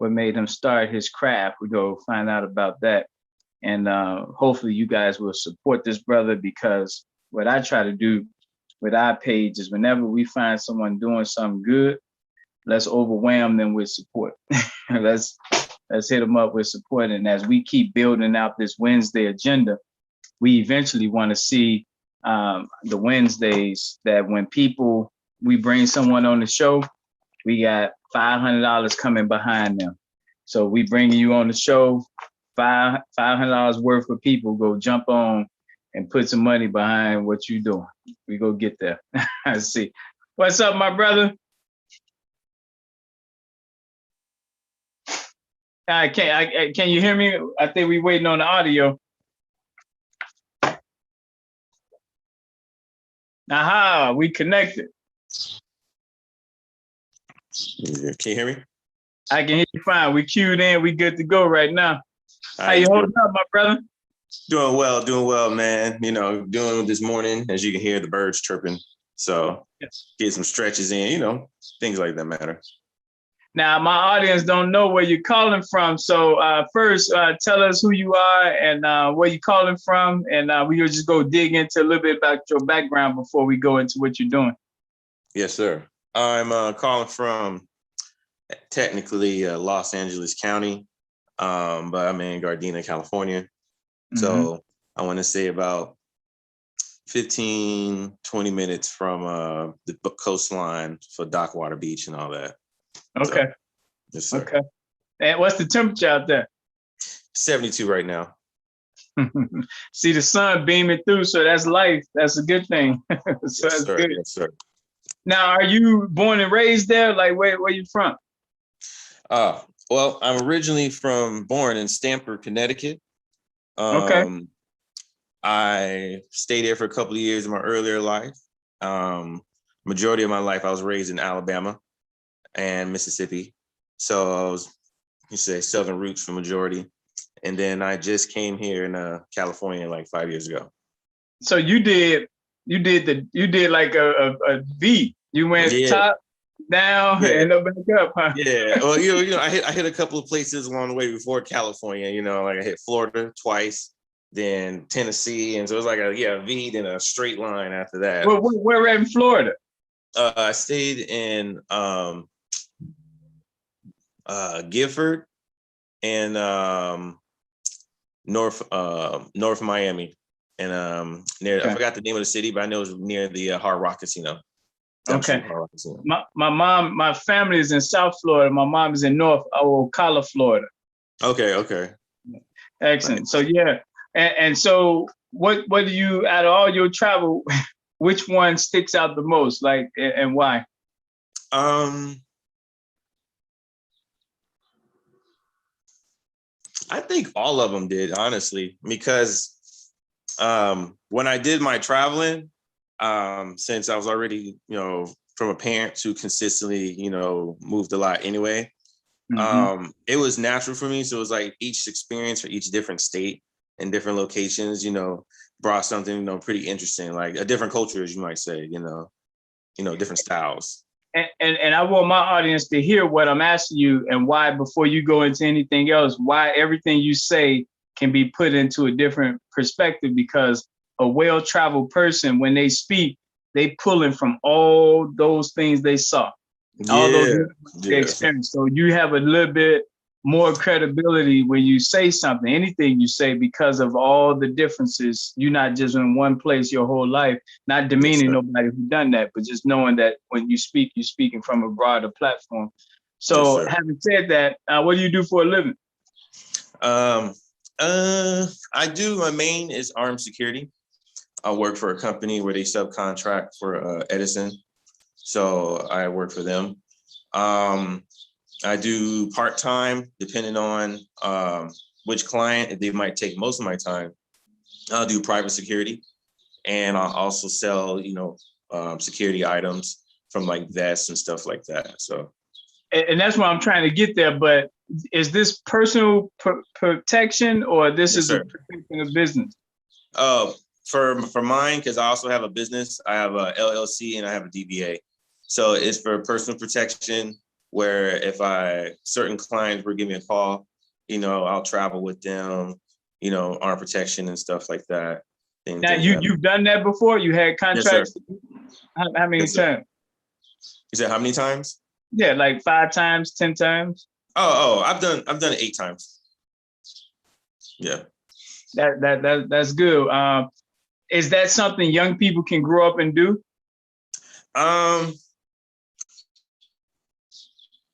what made him start his craft. We go find out about that. And hopefully you guys will support this brother, because what I try to do with our page is whenever we find someone doing something good, let's overwhelm them with support. let's hit them up with support. And as we keep building out this Wednesday agenda, we eventually want to see the Wednesdays that when we bring someone on the show, we got $500 coming behind them. So we bringing you on the show, $500 worth of people go jump on and put some money behind what you doing. We go get there. I see. What's up, my brother? Can you hear me? I think we waiting on the audio. Aha, we connected. Can you hear me? I can hear you fine. We queued in. We good to go right now. How you holding up, my brother? Doing well, man. You know, doing this morning, as you can hear the birds chirping. So get some stretches in, you know, things like that matter. Now, my audience don't know where you're calling from. So first, tell us who you are and where you're calling from. And we will just go dig into a little bit about your background before we go into what you're doing. Yes, sir. I'm calling from technically Los Angeles County, but I'm in Gardena, California. Mm-hmm. So I want to say about 15, 20 minutes from the coastline for Dockwater Beach and all that. Okay. So, yes, sir. Okay. And what's the temperature out there? 72 right now. See the sun beaming through, so that's life. That's a good thing. So yes, that's sir. good. Yes, sir. Now, are you born and raised there? Like, where you from? Well, I'm originally born in Stamford, Connecticut. Okay. I stayed there for a couple of years in my earlier life. Majority of my life, I was raised in Alabama and Mississippi. So I was, you say, Southern roots for majority. And then I just came here in California like 5 years ago. So you did like a V. You went top, down, and up back up, huh? Yeah. Well, you know, I hit a couple of places along the way before California. You know, like I hit Florida twice, then Tennessee, and so it was like a V, then a straight line after that. Where in Florida? I stayed in Gifford and North Miami, and near I forgot the name of the city, but I know it was near the Hard Rock Casino. Okay. My family is in South Florida. My mom is in North Ocala, Florida. Okay. Excellent. Nice. So yeah, and so what do you, out of all your travel, which one sticks out the most, like, and why? I think all of them did, honestly, because when I did my traveling, since I was already, you know, from a parent who consistently, you know, moved a lot anyway, it was natural for me. So it was like each experience for each different state and different locations, you know, brought something, you know, pretty interesting, like a different culture, as you might say, you know, different styles. And I want my audience to hear what I'm asking you and why, before you go into anything else, why everything you say can be put into a different perspective, because a well-traveled person, when they speak, they pulling from all those things they saw, all those they experienced. So you have a little bit more credibility when you say something, anything you say, because of all the differences. You're not just in one place your whole life, not demeaning nobody who done that, but just knowing that when you speak, you're speaking from a broader platform. So having said that, what do you do for a living? My main is armed security. I work for a company where they subcontract for Edison. So I work for them. I do part-time, depending on which client. If they might take most of my time, I'll do private security. And I'll also sell, you know, security items from like vests and stuff like that. So. And that's why I'm trying to get there. But is this personal protection, or this is a protection of business? For mine, because I also have a business. I have a LLC and I have a DBA. So it's for personal protection. where if certain clients were giving me a call, I'll travel with them, arm protection and stuff like that. And Now you've done that before? You had Yes, sir. contracts? How many Yes, sir. times? You said how many times? Yeah, like 5 times, 10 times. I've done it 8 times. Yeah. That's good. Is that something young people can grow up and do?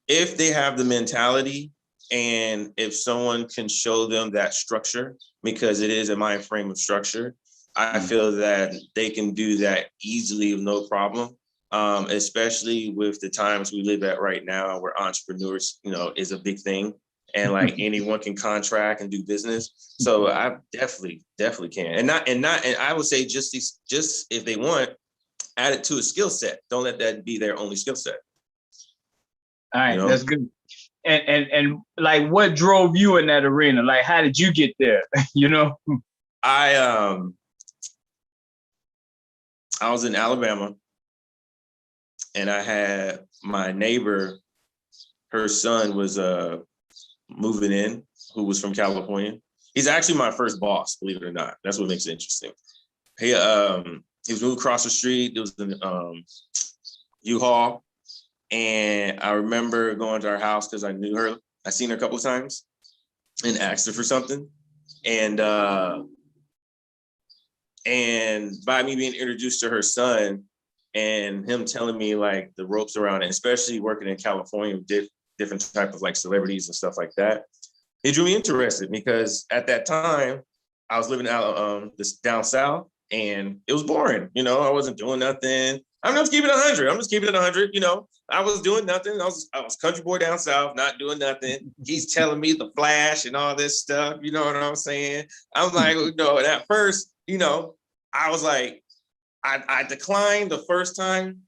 If they have the mentality, and if someone can show them that structure, because it is a mind frame of structure, I feel that they can do that easily with no problem. Especially with the times we live at right now, where entrepreneurs, is a big thing, and like anyone can contract and do business. So I definitely can, and I would say just if they want, add it to a skill set. Don't let that be their only skill set. All right, that's good. And like, what drove you in that arena? Like, how did you get there? I was in Alabama, and I had my neighbor, her son was moving in, who was from California. He's actually my first boss, believe it or not. That's what makes it interesting. He was moving across the street. It was in U-Haul. And I remember going to our house because I knew her. I seen her a couple of times and asked her for something. And by me being introduced to her son and him telling me like the ropes around it, especially working in California with different type of like celebrities and stuff like that, it drew me interested, because at that time I was living out down south, and it was boring. I wasn't doing nothing. I'm just keeping it 100. I'm just keeping it 100. I was doing nothing. I was country boy down south, not doing nothing. He's telling me the Flash and all this stuff. You know what I'm saying? I'm like, and at first, I was like, I declined the first time.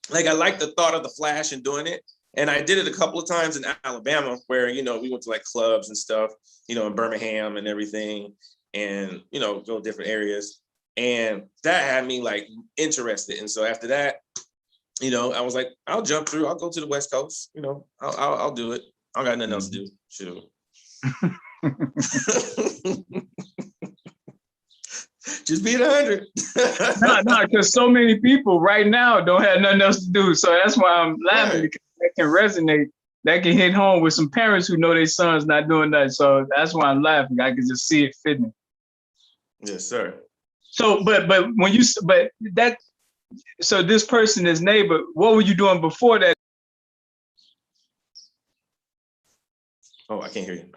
Like, I liked the thought of the Flash and doing it. And I did it a couple of times in Alabama, where, we went to like clubs and stuff, in Birmingham and everything, and, go different areas. And that had me like interested. And so after that, I was like, I'll jump through. I'll go to the West Coast. I'll do it. I don't got nothing else to do. Shoot. Just be at 100. No, because so many people right now don't have nothing else to do. So that's why I'm laughing, because that can resonate. That can hit home with some parents who know their son's not doing that. So that's why I'm laughing. I can just see it fitting. Yes, sir. So, so this person is neighbor. What were you doing before that? Oh, I can't hear you.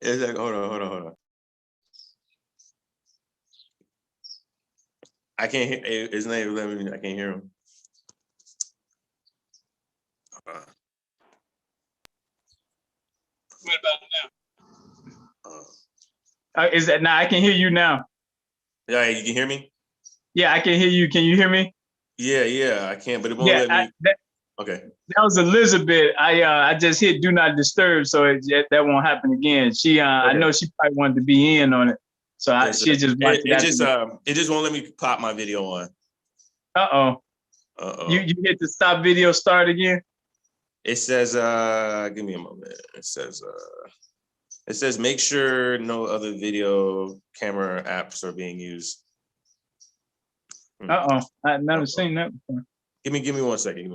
It's like, hold on. I can't hear his name. I can't hear him. What about now? Is that now? I can hear you now. Yeah, you can hear me? Yeah, I can hear you. Can you hear me? Yeah, I can, but it won't let me. Okay. That was Elizabeth. I just hit do not disturb, so that won't happen again. She okay. I know she probably wanted to be in on it, so she just watched it. It just won't let me pop my video on. You hit the stop video start again? It says give me a moment. It says make sure no other video camera apps are being used. I've never seen that before. Give me 1 second.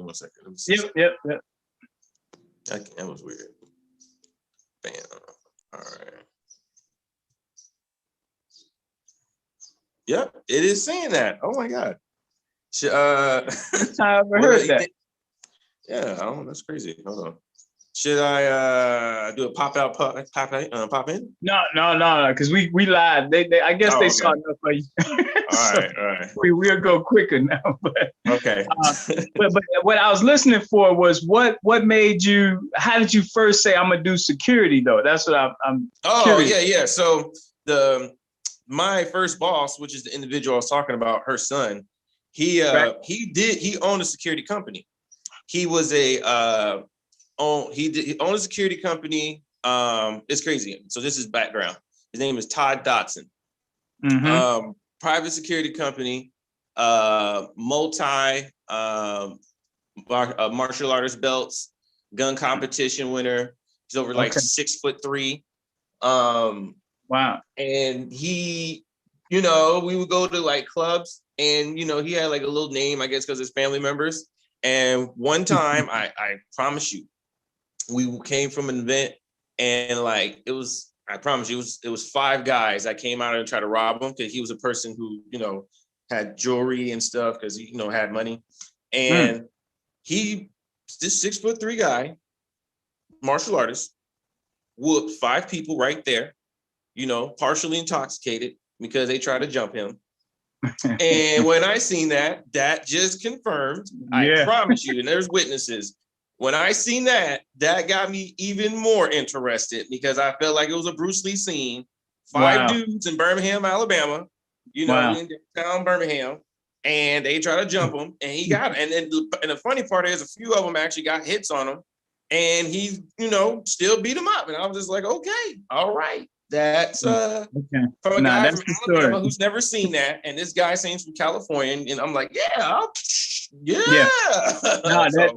Yep. That was weird. Bam. All right. Yep, it is saying that. Oh my God. I ever heard that. Yeah, that's crazy. Hold on. Should I do a pop in? No, because we live. They I guess they saw enough for you. All right. We'll go quicker now. But okay. but what I was listening for was what made you? How did you first say I'm gonna do security though? That's what I'm. Curious. Yeah. So my first boss, which is the individual I was talking about, her son, he owned a security company. He was he owned a security company. It's crazy. So this is background. His name is Todd Dotson. Mm-hmm. Private security company, multi martial artist belts, gun competition winner. He's over like Okay. 6'3". Wow. And he, we would go to like clubs, and he had like a little name, I guess, because his family members. And one time, I promise you, we came from an event, and like I promise you, it was 5 guys that came out and tried to rob him, because he was a person who had jewelry and stuff, because he had money. And this 6'3" guy, martial artist, whooped 5 people right there, partially intoxicated, because they tried to jump him. And when I seen that just confirmed, I Yeah. promise you, and there's witnesses. When I seen that got me even more interested, because I felt like it was a Bruce Lee scene. 5 Wow. dudes in Birmingham, Alabama, Wow. in downtown Birmingham, and they try to jump him, and he got it. And the funny part is, a few of them actually got hits on him, and he, still beat him up. And I was just like, okay, all right. That's Okay. from a Nah, guy that's from the Alabama story. who's never seen that, and this guy saying from California, and I'm like, yeah, Yeah. No, so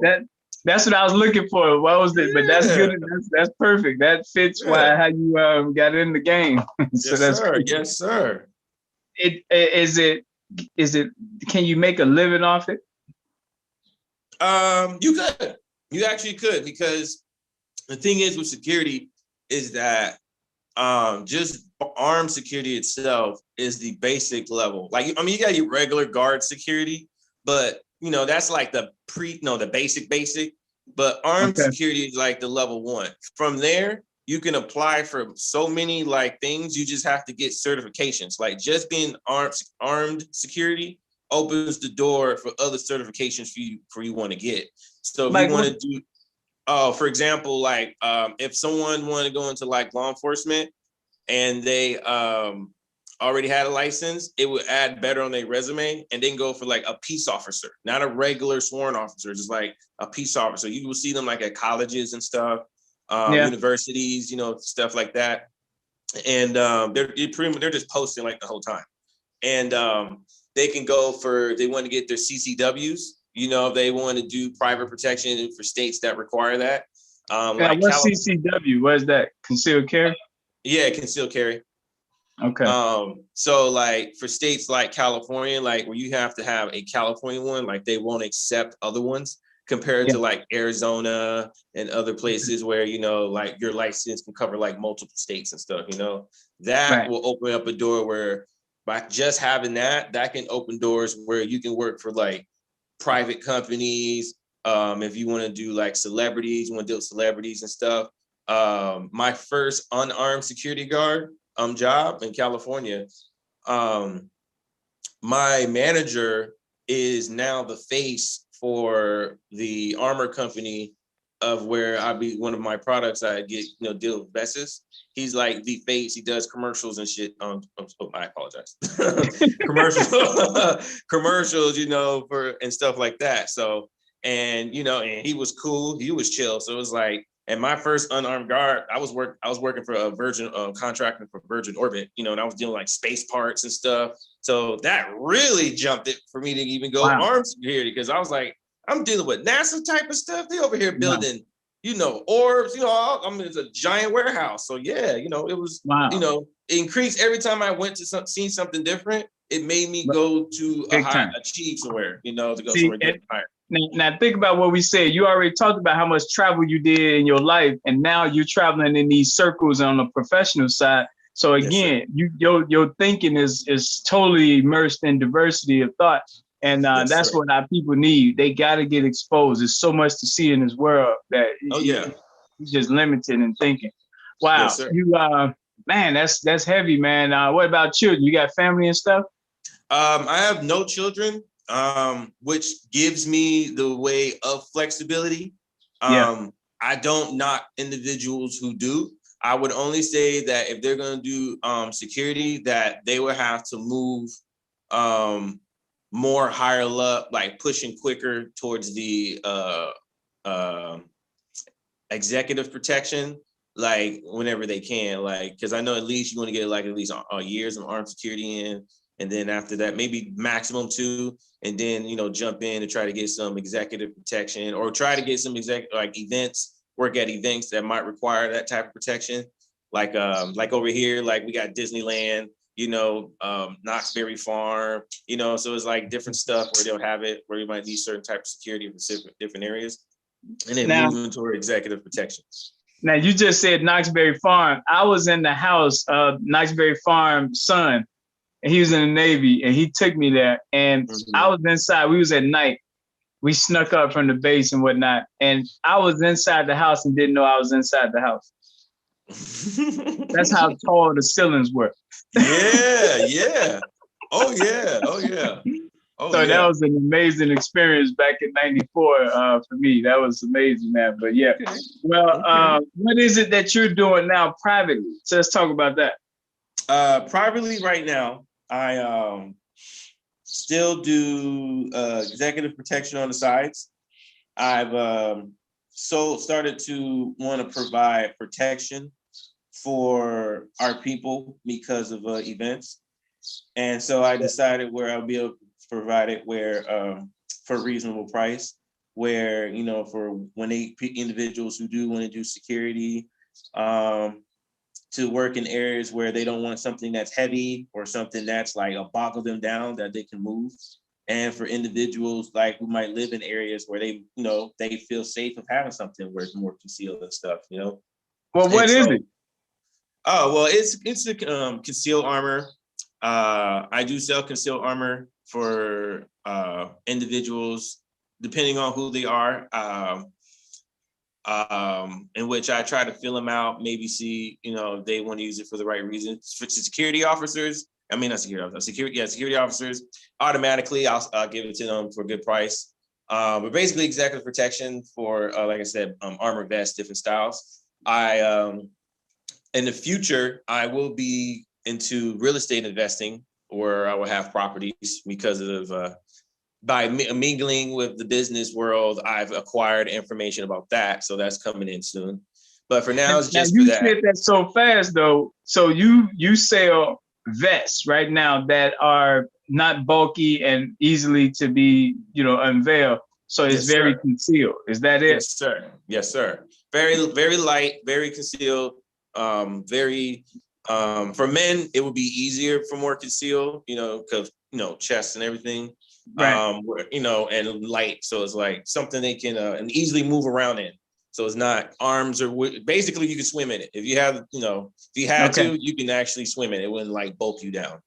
that's what I was looking for. What was it? But that's yeah, good. That's perfect. That fits yeah, how you got in the game. So yes that's sir, cool. yes sir. Is it can you make a living off it? You actually could, because the thing is with security is that just armed security itself is the basic level. Like, I mean, you got your regular guard security, but that's like the basic. But armed Okay. security is like the level 1. From there, you can apply for so many like things. You just have to get certifications. Like, just being armed security opens the door for other certifications for you want to get. So if you Like want what? to do, for example, like if someone wanted to go into like law enforcement, and they already had a license, it would add better on their resume, and then go for like a peace officer, not a regular sworn officer, just like a peace officer. You will see them like at colleges and stuff, Yeah. universities, stuff like that. And they're just posting like the whole time. And they can go they want to get their CCWs, if they want to do private protection for states that require that. Yeah. Like What's California, CCW? What is that? Concealed carry? yeah, concealed carry. Okay. So like for states like California, like where you have to have a California one, like they won't accept other ones, compared Yeah. to like Arizona and other places where, like your license can cover like multiple states and stuff, that Right. will open up a door where, by just having that can open doors where you can work for like private companies. If you want to do like celebrities, you want to deal with celebrities and stuff. My first unarmed security guard job in California, my manager is now the face for the armor company of where I be one of my products I get, deal with vests. He's like the face. He does commercials and shit. I apologize. Commercials, for and stuff like that. So, and and he was cool. He was chill. So it was like, and my first unarmed guard, I was working for a Virgin contracting for Virgin Orbit, and I was dealing like space parts and stuff. So that really jumped it for me to even go Wow. armed security, because I was like, I'm dealing with NASA type of stuff. They over here Wow. building, orbs. I mean, it's a giant warehouse. So yeah, it was, Wow. it increased every time I went to see something different. It made me go to Big time. achieve somewhere, to go See, somewhere different. Higher. now think about what we said. You already talked about how much travel you did in your life, and now you're traveling in these circles on the professional side. So Yes, again, your thinking is totally immersed in diversity of thought, and yes, that's sir. what our people need. They got to get exposed. There's so much to see in this world that Oh yeah. you're just limited in thinking. Wow, Yes, sir. you man, that's heavy, man. What about children? You got family and stuff? I have no children, which gives me the way of flexibility. Yeah. I don't knock individuals who do. I would only say that if they're going to do security, that they would have to move more higher up, like pushing quicker towards the executive protection, like whenever they can, like, because I know at least you want to get like at least years of armed security in, and then after that maybe maximum 2, and then jump in and try to get some executive protection, or try to get some work at events that might require that type of protection, like over here, like we got Disneyland, Knoxbury Farm, so it's like different stuff where they'll have it where you might need certain type of security in different areas, and then Now, moving toward executive protection. now you just said Knoxbury Farm. I was in the house of Knoxbury Farm's son, and he was in the Navy, and he took me there, and I was inside. We was at night. We snuck up from the base and whatnot, and I was inside the house and didn't know I was inside the house. That's how tall the ceilings were. Yeah. Oh yeah. So that was an amazing experience back in '94 for me. That was amazing, man. But yeah, well, what is it that you're doing now privately? So let's talk about that. Privately, right now, I still do executive protection on the sides. I've started to want to provide protection for our people because of events, and so I decided where I'll be able to provide it for a reasonable price, where for when they pick individuals who do want to do security, to work in areas where they don't want something that's heavy or something that's like a boggle them down that they can move. And for individuals like who might live in areas where they feel safe of having something where it's more concealed and stuff, Well, what is it? Oh, well, it's a concealed armor. I do sell concealed armor for individuals, depending on who they are, in which I try to fill them out, maybe see, if they want to use it for the right reasons. For security officers, security officers, automatically I'll give it to them for a good price. But basically executive protection for, like I said, armor vests, different styles. In the future, I will be into real estate investing, where I will have properties because of by mingling with the business world, I've acquired information about that. So that's coming in soon. But for now, it's just for that. You said that so fast, though. So you sell vests right now that are not bulky and easily to be, unveiled. So it's very concealed. Is that it? Yes, sir. Very, very light, very concealed. Very for men, it would be easier for more concealed, because chest and everything. Right. And light. So it's like something they can and easily move around in. So it's not arms or basically you can swim in it. If you have, if you had to, you can actually swim in it. It wouldn't like bulk you down.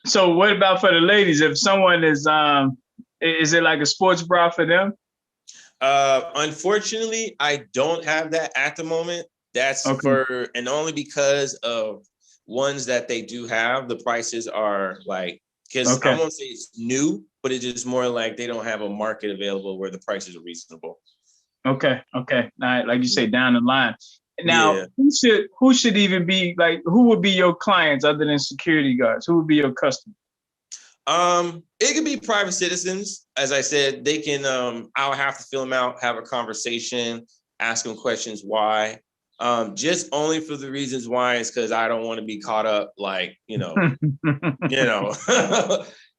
So what about for the ladies? If someone is it like a sports bra for them? Unfortunately, I don't have that at the moment. That's and only because of ones that they do have, the prices are like, because I won't say it's new, but it's just more like they don't have a market available where the prices are reasonable. Okay. All right, like you say, down the line. Now, who should even be like, who would be your clients other than security guards? Who would be your customer? It could be private citizens. As I said, they can, I'll have to fill them out, have a conversation, ask them questions why. Just only for the reasons why is because I don't want to be caught up like,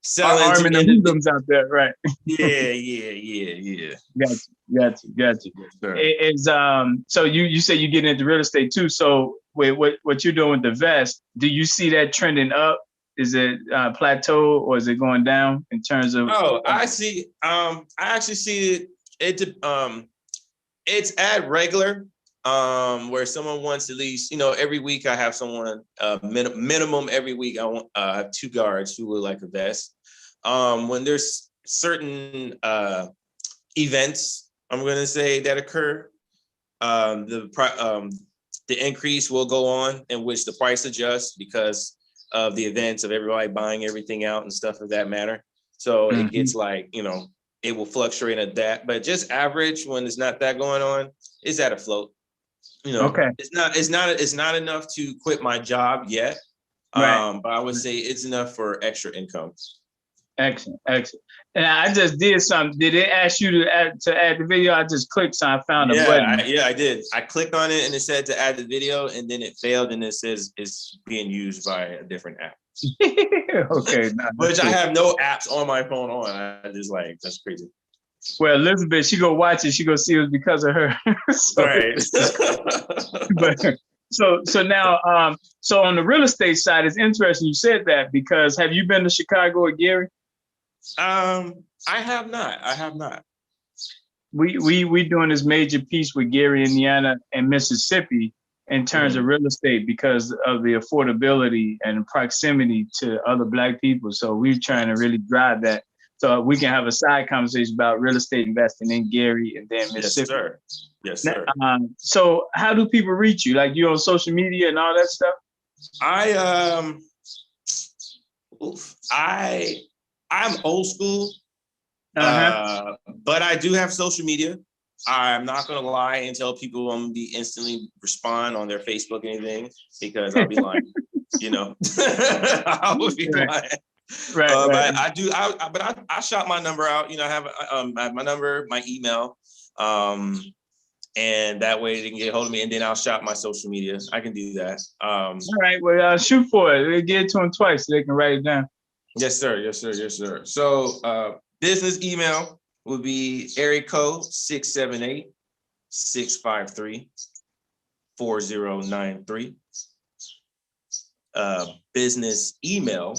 selling arming the hoodlums out there, right? Yeah. Got you. It's so you say you get into real estate too. So with what you're doing with the vest, do you see that trending up? Is it plateau or is it going down in terms of? Oh, I see. I actually see it. It's at regular. Where someone wants at least, every week I have someone minimum every week. I have 2 guards who would like a vest. When there's certain events, I'm going to say, that occur, the increase will go on, in which the price adjusts because of the events of everybody buying everything out and stuff of that matter. So it gets like, it will fluctuate at that, but just average when there's not that going on, is at a float. It's not enough to quit my job yet. But I would say it's enough for extra income. Excellent, excellent. And I just did something. Did it ask you to add the video? I just clicked, so I found a button. I did. I clicked on it and it said to add the video, and then it failed, and it says it's being used by a different app. Okay, which I have no apps on my phone on. I just like, that's crazy. Well, Elizabeth, she go watch it. She go see it was because of her. So, right. But so now, so on the real estate side, it's interesting you said that, because have you been to Chicago or Gary? I have not. I have not. We doing this major piece with Gary, Indiana, and Mississippi in terms of real estate because of the affordability and proximity to other Black people. So we're trying to really drive that, so we can have a side conversation about real estate investing in Gary and then Mississippi. Yes, sir. Yes, sir. So how do people reach you? Like, you on social media and all that stuff? I'm old school, but I do have social media. I'm not gonna lie and tell people I'm gonna be instantly respond on their Facebook or anything, because I'll be lying. I would be lying. Right. But I do. I shot my number out. I have my number, my email, and that way they can get a hold of me. And then I'll shop my social media. I can do that. All right. Well, shoot for it. Get it to them twice so they can write it down. Yes, sir. Yes, sir. Yes, sir. So business email would be area code 678-653-4093. Business email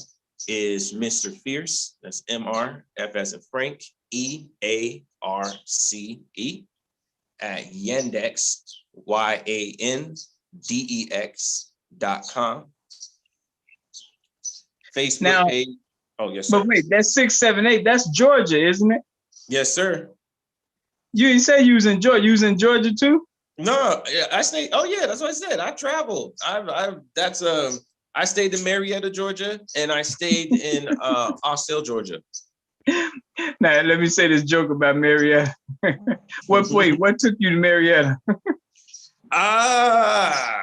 is Mr. Fierce. That's MR, F as in Frank, EARCE at Yandex, YANDEX.com. Facebook now, page. Oh, yes, sir. But wait, that's 678. That's Georgia, isn't it? Yes, sir. You say you was in Georgia. You was in Georgia too? No, I stayed. Oh yeah, that's what I said. I traveled. I stayed in Marietta, Georgia, and I stayed in Austell, Georgia. Now let me say this joke about Marietta. What took you to Marietta? I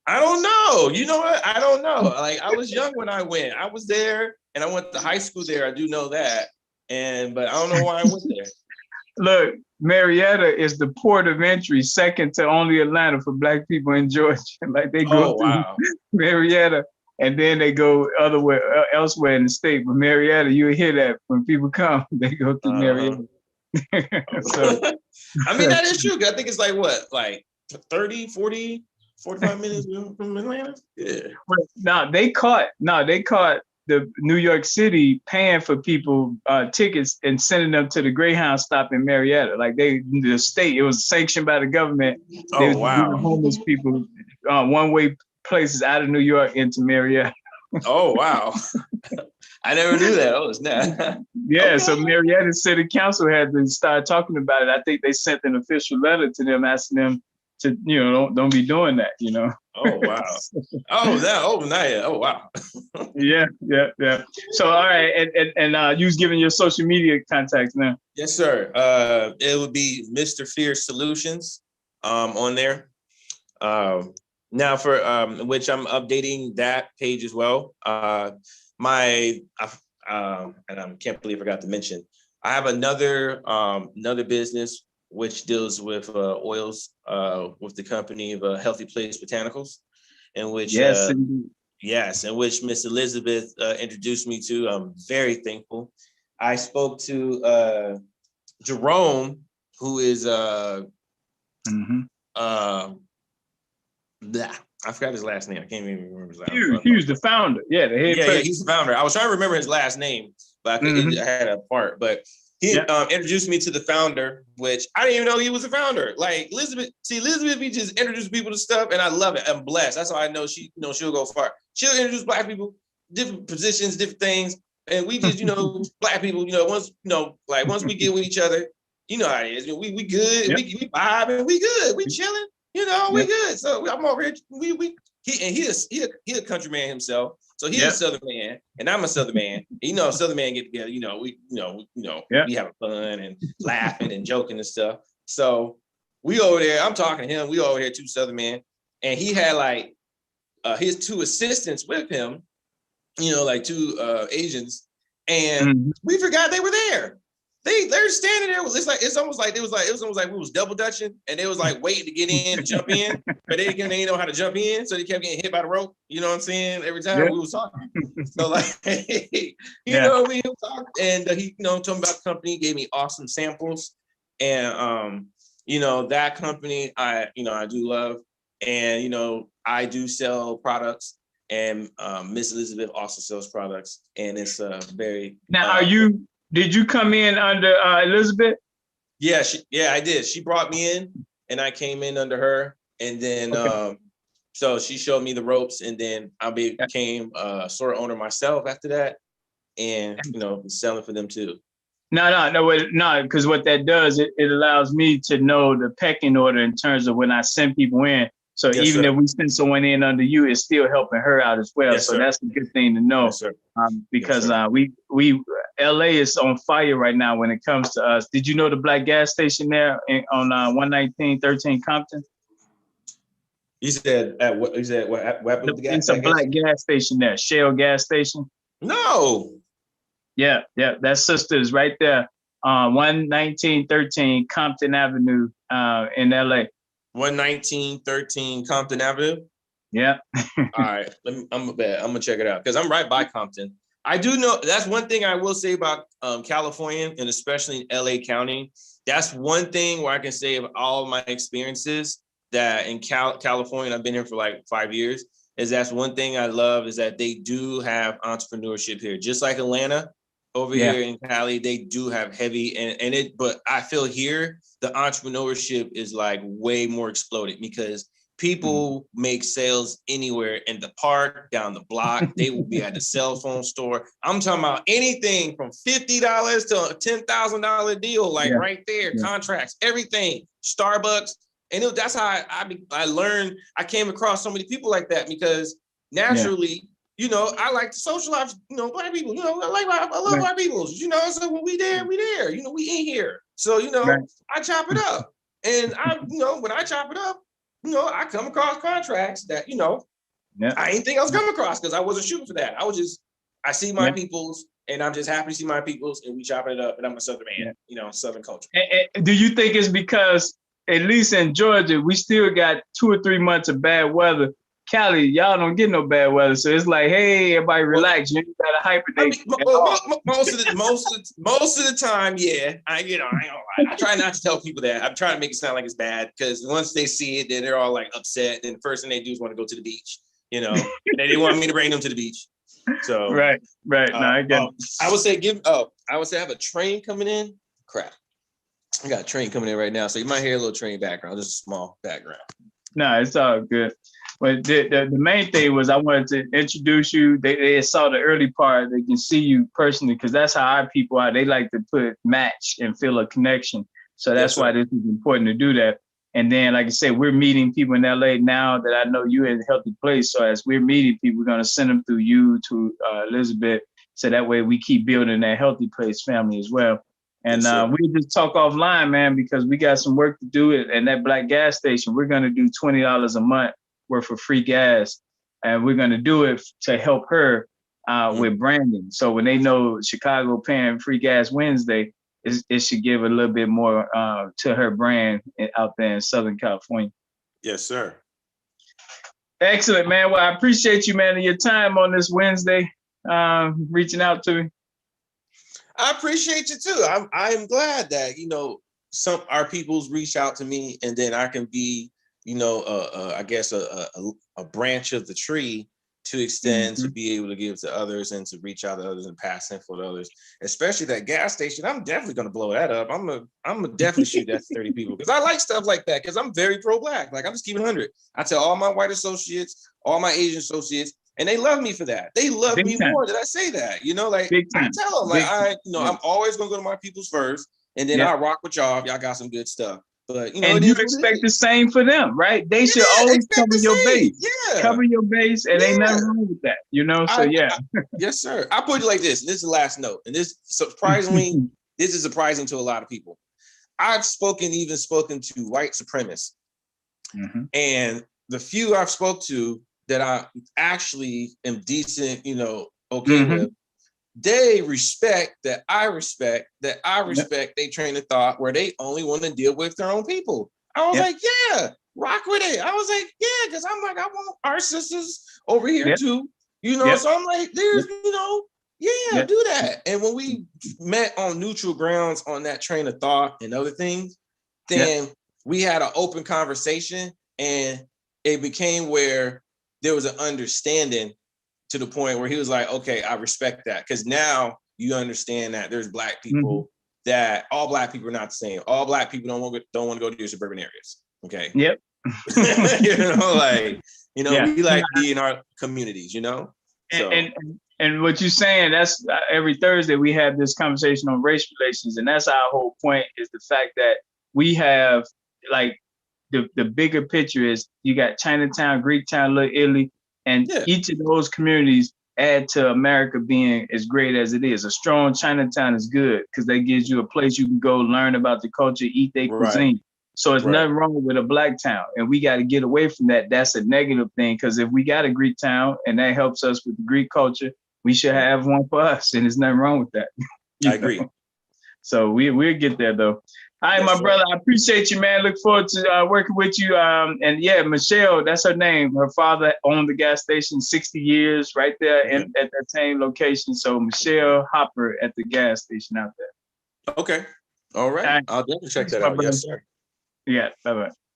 don't know. You know what? I don't know. Like, I was young when I went. I was there, and I went to high school there. I do know that, but I don't know why I went there. Look, Marietta is the port of entry, second to only Atlanta, for Black people in Georgia. Like, they go through Marietta, and then they go elsewhere in the state. But Marietta, you hear that when people come, they go through Marietta. So, I mean, that is true. I think it's like what, like 30, 40, 45 minutes from Atlanta. Yeah. No, they caught the New York City paying for people tickets and sending them to the Greyhound Stop in Marietta. Like, it was sanctioned by the government. They was giving homeless people one-way places out of New York into Marietta. Oh, wow. I never knew that. Oh, snap. Yeah, okay. So Marietta City Council had to start talking about it. I think they sent an official letter to them asking them to, don't be doing that, Oh, wow. Oh, wow. Yeah. So, all right. And you was giving your social media contacts now. Yes, sir. It would be Mr. Fierce Solutions on there. Now for which I'm updating that page as well. And I can't believe I forgot to mention, I have another business which deals with oils with the company of Healthy Place Botanicals, in which in which Miss Elizabeth introduced me to. I'm very thankful. I spoke to Jerome, who is I forgot his last name. I can't even remember his last name. He was the founder. Yeah, the head. Yeah, he's the founder. I was trying to remember his last name, but I had a part. But he introduced me to the founder, which I didn't even know he was a founder. Like, Elizabeth be just introduce people to stuff, and I love it. I'm blessed. That's how I know she'll go far. She'll introduce Black people, different positions, different things, and we just, Black people, once we get with each other, you know how it is. We good. Yep. We vibe, and we good. We chilling. We good. So I'm over here. He a country man himself. So he's a Southern man, and I'm a Southern man. Southern man get together. We having fun and laughing and joking and stuff. So we over there. I'm talking to him. We over here, two Southern men, and he had like his two assistants with him. Like two Asians, and we forgot they were there. They're standing there. It's almost like we was double dutching, and they was like waiting to get in to jump in, but they didn't know how to jump in, so they kept getting hit by the rope. You know what I'm saying? Every time we was talking, so like, we was talking, and he, told me about the company, gave me awesome samples, and that company I do love, and I do sell products, and Miss Elizabeth also sells products, and it's very. Now, did you come in under Elizabeth? Yeah, I did. She brought me in, and I came in under her, and then so she showed me the ropes, and then I became a store owner myself after that, and selling for them too. No, because what that does, it allows me to know the pecking order in terms of when I send people in. So even if we send someone in under you, it's still helping her out as well. So that's a good thing to know. Yes, sir. Because we LA is on fire right now when it comes to us. Did you know the black gas station there on 11913 Compton? You said at what? You said what? It's a black gas station there, Shell gas station. No. Yeah. That sister is right there, 11913 Compton Avenue in LA. 11913 Compton Avenue. Yeah. All right. I'm gonna check it out because I'm right by Compton. I do know that's one thing I will say about California, and especially in LA County. That's one thing where I can say of all my experiences that in California, I've been here for like 5 years, is that's one thing I love is that they do have entrepreneurship here. Just like Atlanta over here in Cali, they do have heavy but I feel here the entrepreneurship is like way more exploded because people make sales anywhere in the park, down the block. They will be at the cell phone store. I'm talking about anything from $50 to a $10,000 deal, like right there, contracts, everything, Starbucks. And that's how I learned. I came across so many people like that because naturally, I like to socialize, black people, I love black people, so when we there, we in here. So, I chop it up. And when I chop it up, I come across contracts that, I ain't think I was coming across because I wasn't shooting for that. I see my peoples and I'm just happy to see my peoples and we chopping it up and I'm a Southern man, Southern culture. And do you think it's because, at least in Georgia, we still got 2 or 3 months of bad weather? Cali, y'all don't get no bad weather, so it's like, hey, everybody relax. You ain't got to hibernate. Most of the time, yeah. I try not to tell people that. I'm trying to make it sound like it's bad because once they see it, then they're all like upset. And the first thing they do is want to go to the beach. And they want me to bring them to the beach. So right. No, I get it. I would say I have a train coming in. Crap. I got a train coming in right now, so you might hear a little train background, just a small background. No, it's all good. But the main thing was I wanted to introduce you. They saw the early part. They can see you personally because that's how our people are. They like to match and feel a connection. So that's why this is important to do that. And then, like I said, we're meeting people in LA now that I know you're in a healthy place. So as we're meeting people, we're going to send them through you to Elizabeth. So that way we keep building that healthy place family as well. And we just talk offline, man, because we got some work to do. And that black gas station, we're going to do $20 a month worth of free gas. And we're going to do it to help her with branding. So when they know Chicago paying free gas Wednesday, it should give a little bit more to her brand out there in Southern California. Yes, sir. Excellent, man. Well, I appreciate you, man, and your time on this Wednesday, reaching out to me. I appreciate you too. I'm glad that some our peoples reach out to me, and then I can be I guess a branch of the tree to extend to be able to give to others and to reach out to others and pass info to others. Especially that gas station, I'm definitely gonna blow that up. I'm gonna definitely shoot that to 30 people because I like stuff like that because I'm very pro-black. Like I'm just keeping 100. I tell all my white associates, all my Asian associates. And they love me for that. They love me more that I say that, I tell them I'm always going to go to my peoples first and then I'll rock with y'all if y'all got some good stuff. But, and you expect the same for them, right? They should always cover your base. Yeah. Cover your base and ain't nothing wrong with that, Yes, sir. I put it like this. This is the last note. And this surprisingly, this is surprising to a lot of people. I've spoken to white supremacists. And the few I've spoke to that I actually am decent, okay with, they respect that I respect they train of thought where they only want to deal with their own people. I was like, yeah, rock with it. I was like, yeah, because I'm like, I want our sisters over here too, you know. So I'm like, there's, you know, yeah, do that. And when we met on neutral grounds on that train of thought and other things, then we had an open conversation, and it became where there was an understanding to the point where he was like, okay, I respect that. Because now you understand that there's Black people that all Black people are not the same. All Black people don't want to go to your suburban areas. Okay. Yep. You know, like, you know, we like to be in our communities, you know? So. And what you're saying, that's every Thursday we have this conversation on race relations. And that's our whole point, is the fact that we have, like, the bigger picture is you got Chinatown, Greektown, Little Italy, and each of those communities add to America being as great as it is. A strong Chinatown is good because that gives you a place you can go learn about the culture, eat their cuisine. So it's nothing wrong with a Black town, and we got to get away from that. That's a negative thing, because if we got a Greek town and that helps us with the Greek culture, we should have one for us, and there's nothing wrong with that. I agree. So we'll get there though. All right, my brother, I appreciate you, man. Look forward to working with you. And yeah, Michelle, that's her name. Her father owned the gas station 60 years right there at that same location. So Michelle Hopper at the gas station out there. Okay. All right. I'll definitely check that out. Yes, sir. Yeah. Bye-bye.